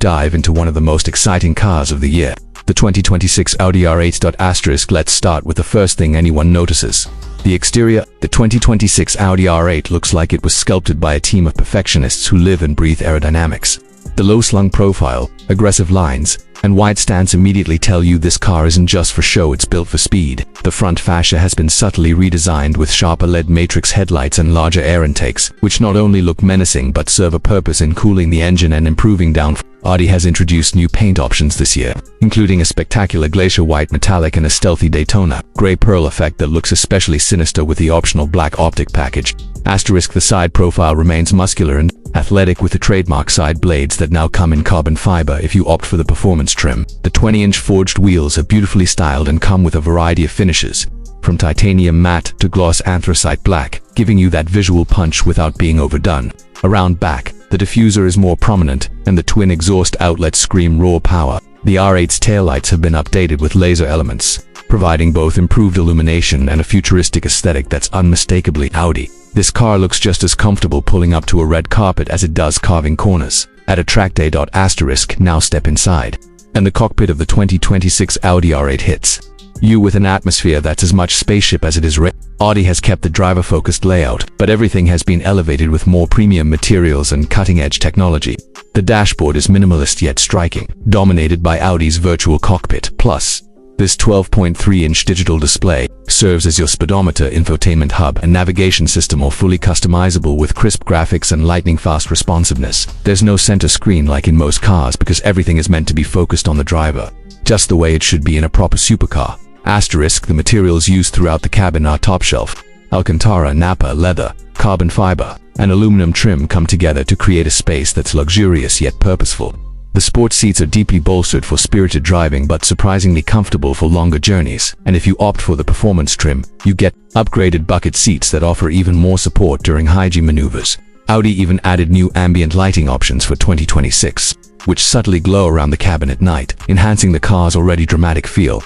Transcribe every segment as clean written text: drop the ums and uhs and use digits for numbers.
dive into one of the most exciting cars of the year, the 2026 Audi R8. Let's start with the first thing anyone notices. The exterior. The 2026 Audi R8 looks like it was sculpted by a team of perfectionists who live and breathe aerodynamics. The low-slung profile, aggressive lines, and wide stance immediately tell you this car isn't just for show, it's built for speed. The front fascia has been subtly redesigned with sharper LED matrix headlights and larger air intakes, which not only look menacing but serve a purpose in cooling the engine and improving downforce. Audi has introduced new paint options this year, including a spectacular glacier white metallic and a stealthy Daytona gray pearl effect that looks especially sinister with the optional black optic package. The side profile remains muscular and athletic with the trademark side blades that now come in carbon fiber if you opt for the performance trim. The 20-inch forged wheels are beautifully styled and come with a variety of finishes, from titanium matte to gloss anthracite black, giving you that visual punch without being overdone. Around back, the diffuser is more prominent, and the twin exhaust outlets scream raw power. The R8's taillights have been updated with laser elements, providing both improved illumination and a futuristic aesthetic that's unmistakably Audi. This car looks just as comfortable pulling up to a red carpet as it does carving corners. At a track day. Now step inside, and the cockpit of the 2026 Audi R8 hits you with an atmosphere that's as much spaceship as it is rare. Audi has kept the driver-focused layout, but everything has been elevated with more premium materials and cutting-edge technology. The dashboard is minimalist yet striking, dominated by Audi's virtual cockpit. Plus, this 12.3-inch digital display serves as your speedometer, infotainment hub, and navigation system, all fully customizable with crisp graphics and lightning-fast responsiveness. There's no center screen like in most cars because everything is meant to be focused on the driver, just the way it should be in a proper supercar. The materials used throughout the cabin are top shelf. Alcantara, Napa, leather, carbon fiber, and aluminum trim come together to create a space that's luxurious yet purposeful. The sports seats are deeply bolstered for spirited driving but surprisingly comfortable for longer journeys. And if you opt for the performance trim, you get upgraded bucket seats that offer even more support during high-G maneuvers. Audi even added new ambient lighting options for 2026, which subtly glow around the cabin at night, enhancing the car's already dramatic feel.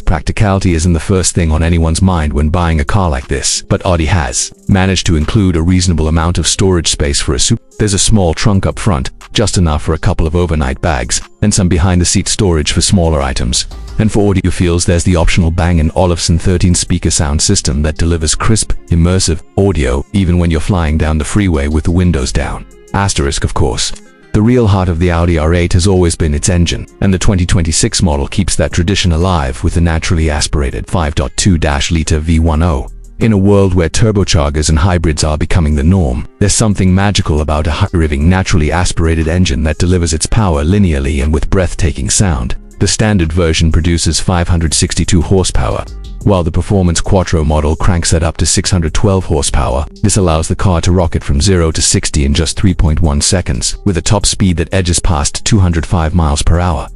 Practicality isn't the first thing on anyone's mind when buying a car like this, but Audi has managed to include a reasonable amount of storage space for a SUV. There's a small trunk up front, just enough for a couple of overnight bags, and some behind-the-seat storage for smaller items. And for audiophiles, there's the optional Bang & Olufsen 13-speaker sound system that delivers crisp, immersive audio even when you're flying down the freeway with the windows down. Of course, the real heart of the Audi R8 has always been its engine, and the 2026 model keeps that tradition alive with the naturally aspirated 5.2-liter V10. In a world where turbochargers and hybrids are becoming the norm, there's something magical about a high-revving, naturally aspirated engine that delivers its power linearly and with breathtaking sound. The standard version produces 562 horsepower, while the Performance Quattro model cranks that up to 612 horsepower. This allows the car to rocket from 0 to 60 in just 3.1 seconds, with a top speed that edges past 205 miles per hour.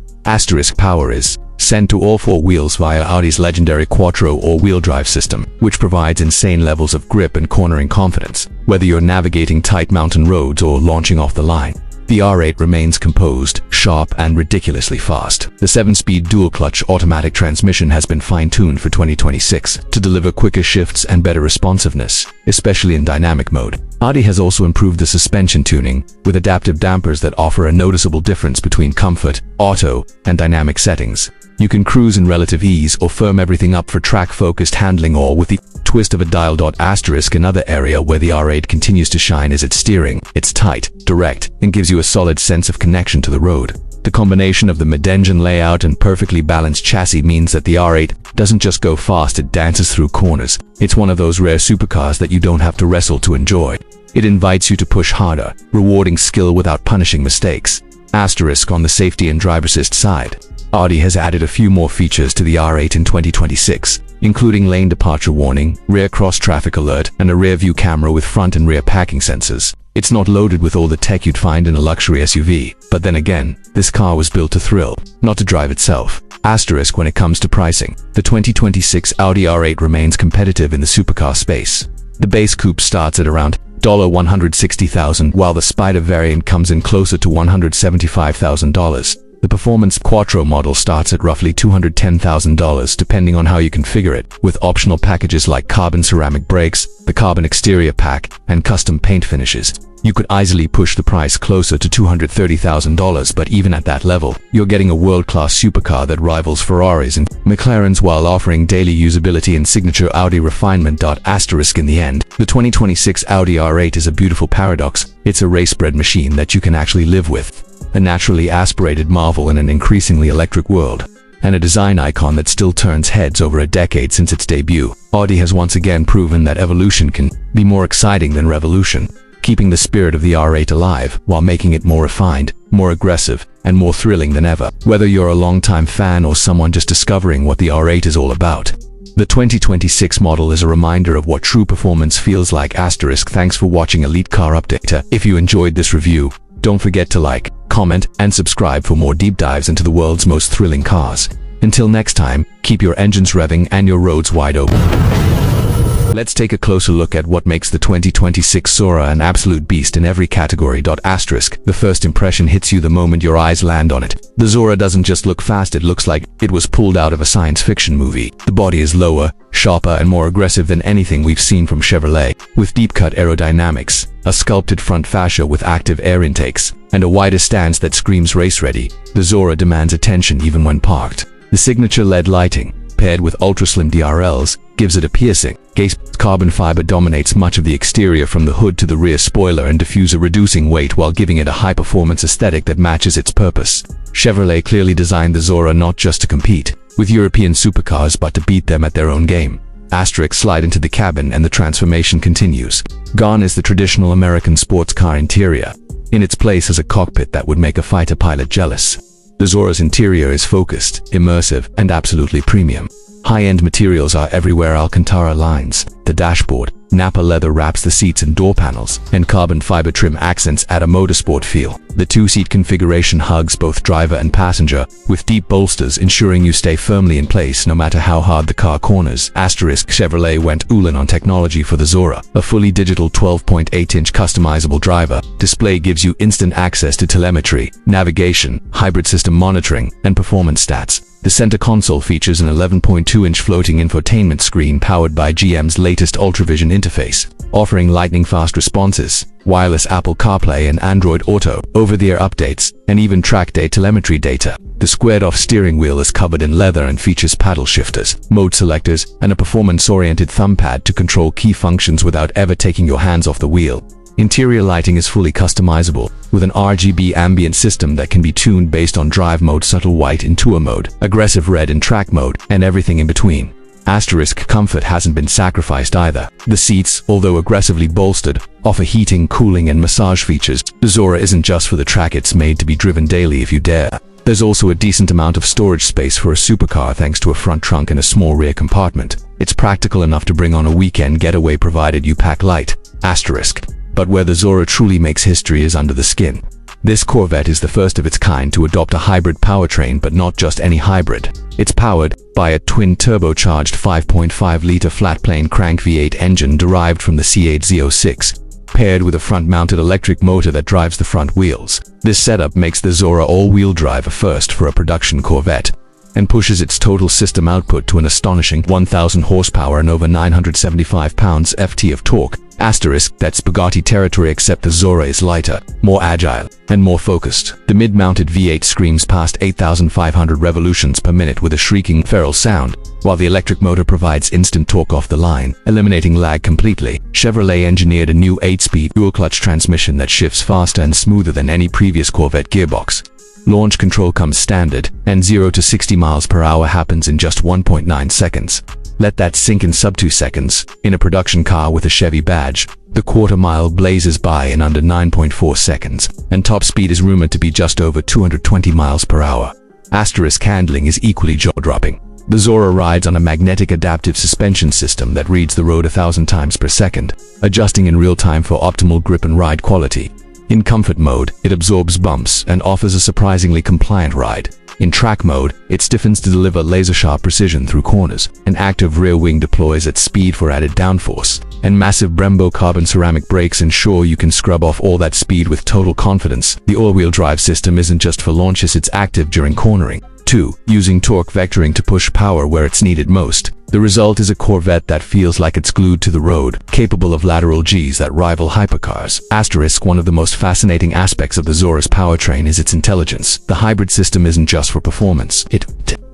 Power is sent to all four wheels via Audi's legendary Quattro all-wheel drive system, which provides insane levels of grip and cornering confidence, whether you're navigating tight mountain roads or launching off the line. The R8 remains composed, sharp, and ridiculously fast. The 7-speed dual-clutch automatic transmission has been fine-tuned for 2026 to deliver quicker shifts and better responsiveness, especially in dynamic mode. Audi has also improved the suspension tuning, with adaptive dampers that offer a noticeable difference between comfort, auto, and dynamic settings. You can cruise in relative ease or firm everything up for track-focused handling, or with the twist of a dial. Another area where the R8 continues to shine is its steering. It's tight, direct, and gives you a solid sense of connection to the road. The combination of the mid-engine layout and perfectly balanced chassis means that the R8 doesn't just go fast, it dances through corners. It's one of those rare supercars that you don't have to wrestle to enjoy. It invites you to push harder, rewarding skill without punishing mistakes. On the safety and driver assist side, Audi has added a few more features to the R8 in 2026, including lane departure warning, rear cross-traffic alert, and a rear-view camera with front and rear parking sensors. It's not loaded with all the tech you'd find in a luxury SUV, but then again, this car was built to thrill, not to drive itself. When it comes to pricing, the 2026 Audi R8 remains competitive in the supercar space. The base coupe starts at around $160,000, while the Spider variant comes in closer to $175,000. The Performance Quattro model starts at roughly $210,000 depending on how you configure it, with optional packages like carbon ceramic brakes, the the carbon exterior pack, and custom paint finishes, you could easily push the price closer to $230,000, but even at that level, you're getting a world-class supercar that rivals Ferraris and McLarens while offering daily usability and signature Audi refinement. In the end, the 2026 Audi R8 is a beautiful paradox. It's a race-bred machine that you can actually live with, a naturally aspirated marvel in an increasingly electric world, and a design icon that still turns heads over a decade since its debut. Audi has once again proven that evolution can be more exciting than revolution, keeping the spirit of the R8 alive while making it more refined, more aggressive, and more thrilling than ever. Whether you're a longtime fan or someone just discovering what the R8 is all about, the 2026 model is a reminder of what true performance feels like. Thanks for watching Elite Car Update. If you enjoyed this review, don't forget to like, comment, and subscribe for more deep dives into the world's most thrilling cars. Until next time, keep your engines revving and your roads wide open. Let's take a closer look at what makes the 2026 Zora an absolute beast in every category. The first impression hits you the moment your eyes land on it. The Zora doesn't just look fast, it looks like it was pulled out of a science fiction movie. The body is lower, sharper, and more aggressive than anything we've seen from Chevrolet, with deep-cut aerodynamics, a sculpted front fascia with active air intakes, and a wider stance that screams race-ready. The Zora demands attention even when parked. The signature LED lighting, paired with ultra-slim DRLs, gives it a piercing gaze. Carbon fiber dominates much of the exterior from the hood to the rear spoiler and diffuser, reducing weight while giving it a high-performance aesthetic that matches its purpose. Chevrolet clearly designed the Zora not just to compete with European supercars but to beat them at their own game. Slide into the cabin and the transformation continues. Gone is the traditional American sports car interior. In its place is a cockpit that would make a fighter pilot jealous. The Zora's interior is focused, immersive, and absolutely premium. High-end materials are everywhere. Alcantara lines the dashboard, Napa leather wraps the seats and door panels, and carbon fiber trim accents add a motorsport feel. The two-seat configuration hugs both driver and passenger, with deep bolsters ensuring you stay firmly in place no matter how hard the car corners. Chevrolet went all-in on technology for the Zora. A fully digital 12.8-inch customizable driver display gives you instant access to telemetry, navigation, hybrid system monitoring, and performance stats. The center console features an 11.2-inch floating infotainment screen powered by GM's latest UltraVision interface, offering lightning-fast responses, wireless Apple CarPlay and Android Auto, over-the-air updates, and even track-day telemetry data. The squared-off steering wheel is covered in leather and features paddle shifters, mode selectors, and a performance-oriented thumb pad to control key functions without ever taking your hands off the wheel. Interior lighting is fully customizable, with an RGB ambient system that can be tuned based on drive mode, subtle white in tour mode, aggressive red in track mode, and everything in between. Comfort hasn't been sacrificed either. The seats, although aggressively bolstered, offer heating, cooling, and massage features. The Zora isn't just for the track, it's made to be driven daily if you dare. There's also a decent amount of storage space for a supercar thanks to a front trunk and a small rear compartment. It's practical enough to bring on a weekend getaway provided you pack light. But where the Zora truly makes history is under the skin. This Corvette is the first of its kind to adopt a hybrid powertrain, but not just any hybrid. It's powered by a twin-turbocharged 5.5-liter flat-plane crank V8 engine derived from the C8 Z06, paired with a front-mounted electric motor that drives the front wheels. This setup makes the Zora all-wheel drive a first for a production Corvette, and pushes its total system output to an astonishing 1,000 horsepower and over 975 pounds-ft of torque. That's Bugatti territory, except the Zora is lighter, more agile, and more focused. The mid-mounted V8 screams past 8,500 revolutions per minute with a shrieking feral sound, while the electric motor provides instant torque off the line, eliminating lag completely. Chevrolet engineered a new 8-speed dual-clutch transmission that shifts faster and smoother than any previous Corvette gearbox. Launch control comes standard, and 0 to 60 miles per hour happens in just 1.9 seconds. Let that sink in sub 2 seconds. In a production car with a Chevy badge, the quarter-mile blazes by in under 9.4 seconds, and top speed is rumored to be just over 220 miles per hour. Handling is equally jaw-dropping. The Zora rides on a magnetic adaptive suspension system that reads the road 1,000 times per second, adjusting in real time for optimal grip and ride quality. In comfort mode, it absorbs bumps and offers a surprisingly compliant ride. In track mode, it stiffens to deliver laser-sharp precision through corners. An active rear wing deploys at speed for added downforce, and massive Brembo carbon ceramic brakes ensure you can scrub off all that speed with total confidence. The all-wheel drive system isn't just for launches, it's active during cornering, too, using torque vectoring to push power where it's needed most. The result is a Corvette that feels like it's glued to the road, capable of lateral Gs that rival hypercars. Asterisk, one of the most fascinating aspects of the Zora's powertrain is its intelligence. The hybrid system isn't just for performance. It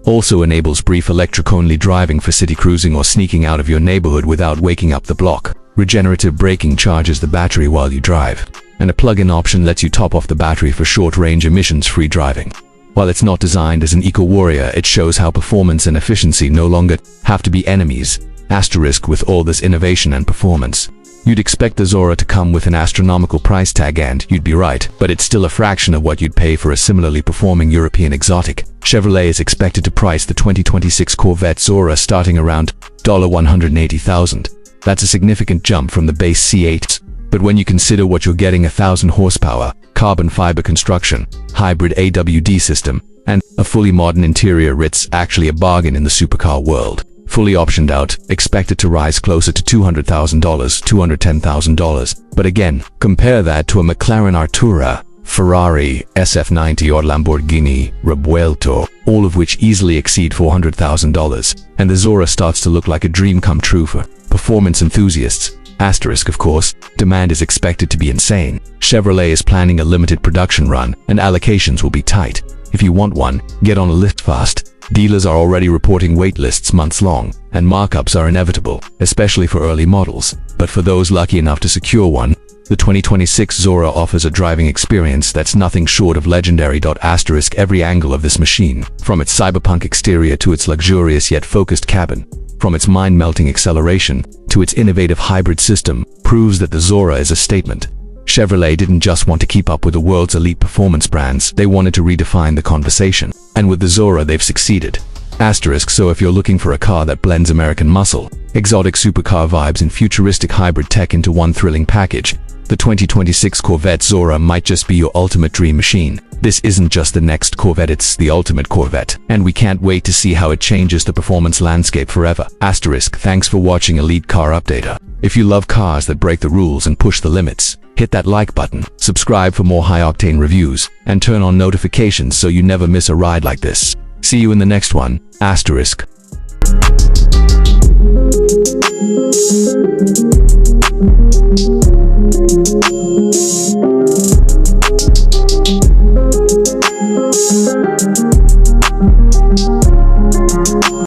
also enables brief electric-only driving for city cruising or sneaking out of your neighborhood without waking up the block. Regenerative braking charges the battery while you drive, and a plug-in option lets you top off the battery for short-range emissions-free driving. While it's not designed as an eco-warrior, it shows how performance and efficiency no longer have to be enemies. Asterisk, with all this innovation and performance, you'd expect the Zora to come with an astronomical price tag, and you'd be right, but it's still a fraction of what you'd pay for a similarly performing European exotic. Chevrolet is expected to price the 2026 Corvette Zora starting around $180,000. That's a significant jump from the base C8s. But when you consider what you're getting, 1,000 horsepower, carbon fiber construction, hybrid AWD system, and a fully modern interior, it's actually a bargain in the supercar world. Fully optioned out, expected to rise closer to $200,000, $210,000. But again, compare that to a McLaren Artura, Ferrari, SF90 or Lamborghini Revuelto, all of which easily exceed $400,000, and the Zora starts to look like a dream come true for performance enthusiasts. Asterisk, of course, demand is expected to be insane. Chevrolet is planning a limited production run, and allocations will be tight. If you want one, get on a list fast. Dealers are already reporting wait lists months long, and markups are inevitable, especially for early models. But for those lucky enough to secure one, the 2026 Zora offers a driving experience that's nothing short of legendary. Asterisk, every angle of this machine, from its cyberpunk exterior to its luxurious yet focused cabin, from its mind-melting acceleration to its innovative hybrid system, proves that the Zora is a statement. Chevrolet didn't just want to keep up with the world's elite performance brands, they wanted to redefine the conversation. And with the Zora, they've succeeded. Asterisk, so if you're looking for a car that blends American muscle, exotic supercar vibes and futuristic hybrid tech into one thrilling package, the 2026 Corvette Zora might just be your ultimate dream machine. This isn't just the next Corvette, it's the ultimate Corvette, and we can't wait to see how it changes the performance landscape forever. Asterisk, thanks for watching Elite Car Updater. If you love cars that break the rules and push the limits, hit that like button, subscribe for more high-octane reviews, and turn on notifications so you never miss a ride like this. See you in the next one. Asterisk.